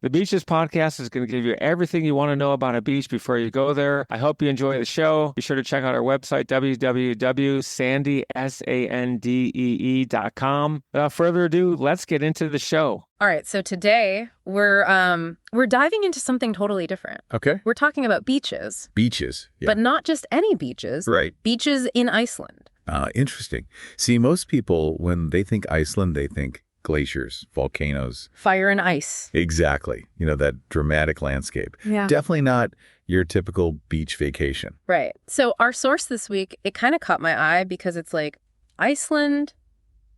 The Beaches podcast is going to give you everything you want to know about a beach before you go there. I hope you enjoy the show. Be sure to check out our website, www.sandee.com. Without further ado, let's get into the show. All right, so today we're diving into something totally different. Okay. We're talking about beaches. Beaches. Yeah. But not just any beaches. Right. Beaches in Iceland. Interesting. See, most people, when they think Iceland, they think glaciers, volcanoes. Fire and ice. Exactly. That dramatic landscape. Yeah. Definitely not your typical beach vacation. Right. So our source this week, it kind of caught my eye because it's like Iceland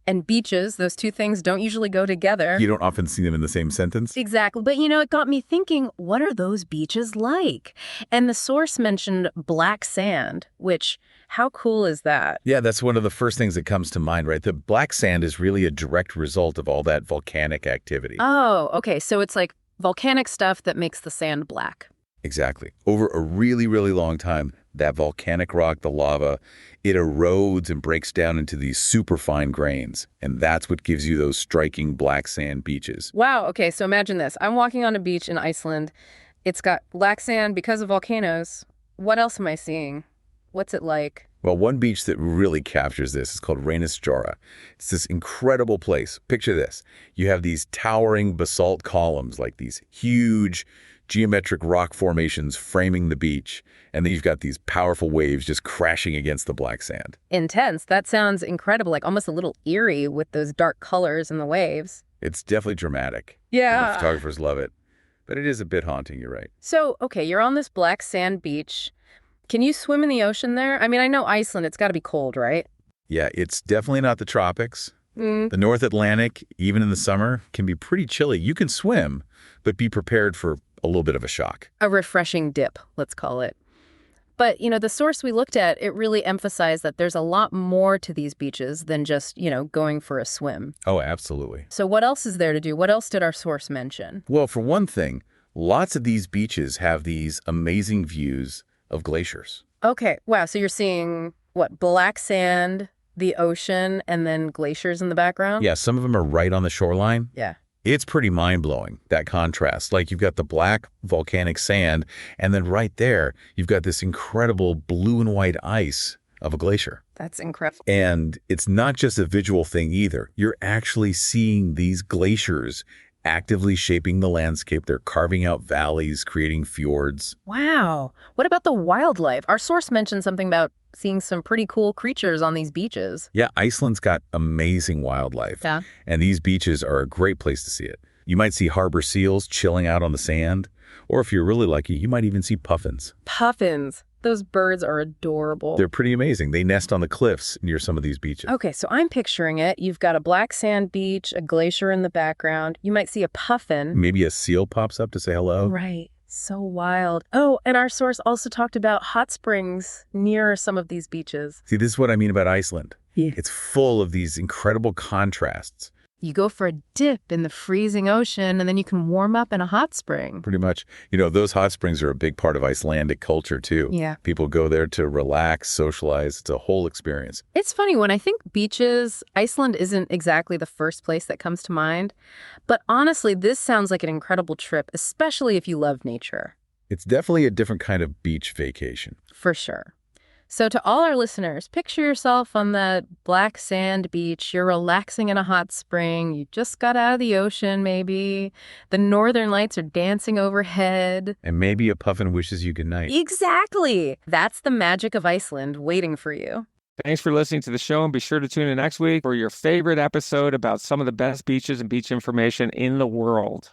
and beaches, those two things don't usually go together. You don't often see them in the same sentence. Exactly. But, it got me thinking, what are those beaches like? And the source mentioned black sand, which, how cool is that? Yeah, that's one of the first things that comes to mind, right? The black sand is really a direct result of all that volcanic activity. Oh, okay. So it's like volcanic stuff that makes the sand black. Exactly. Over a really, really long time, that volcanic rock, the lava, it erodes and breaks down into these super fine grains. And that's what gives you those striking black sand beaches. Wow. Okay. So imagine this. I'm walking on a beach in Iceland. It's got black sand because of volcanoes. What else am I seeing? What's it like? Well, one beach that really captures this is called Reynisfjara. It's this incredible place. Picture this. You have these towering basalt columns, like these huge geometric rock formations framing the beach. And then you've got these powerful waves just crashing against the black sand. Intense. That sounds incredible, like almost a little eerie with those dark colors in the waves. It's definitely dramatic. Yeah. The photographers love it. But it is a bit haunting, you're right. So, okay, you're on this black sand beach. Can you swim in the ocean there? I mean, I know Iceland, it's got to be cold, right? Yeah, it's definitely not the tropics. Mm. The North Atlantic, even in the summer, can be pretty chilly. You can swim, but be prepared for a little bit of a shock. A refreshing dip, let's call it. But, the source we looked at, it really emphasized that there's a lot more to these beaches than just, going for a swim. Oh, absolutely. So what else is there to do? What else did our source mention? Well, for one thing, lots of these beaches have these amazing views of glaciers. Okay. Wow. So you're seeing, what, black sand, the ocean, and then glaciers in the background? Yeah, some of them are right on the shoreline. Yeah. It's pretty mind-blowing, that contrast. Like, you've got the black volcanic sand, and then right there, you've got this incredible blue and white ice of a glacier. That's incredible. And it's not just a visual thing either. You're actually seeing these glaciers actively shaping the landscape. They're carving out valleys, creating fjords. Wow. What about the wildlife? Our source mentioned something about seeing some pretty cool creatures on these beaches. Yeah, Iceland's got amazing wildlife. Yeah. And these beaches are a great place to see it. You might see harbor seals chilling out on the sand. Or if you're really lucky, you might even see puffins. Puffins. Those birds are adorable. They're pretty amazing. They nest on the cliffs near some of these beaches. Okay, so I'm picturing it. You've got a black sand beach, a glacier in the background. You might see a puffin. Maybe a seal pops up to say hello. Right. So wild. Oh, and our source also talked about hot springs near some of these beaches. See, this is what I mean about Iceland. Yeah. It's full of these incredible contrasts. You go for a dip in the freezing ocean, and then you can warm up in a hot spring. Pretty much. Those hot springs are a big part of Icelandic culture, too. Yeah. People go there to relax, socialize. It's a whole experience. It's funny, when I think beaches, Iceland isn't exactly the first place that comes to mind. But honestly, this sounds like an incredible trip, especially if you love nature. It's definitely a different kind of beach vacation. For sure. So to all our listeners, picture yourself on that black sand beach. You're relaxing in a hot spring. You just got out of the ocean, maybe. The northern lights are dancing overhead. And maybe a puffin wishes you good night. Exactly. That's the magic of Iceland waiting for you. Thanks for listening to the show, and be sure to tune in next week for your favorite episode about some of the best beaches and beach information in the world.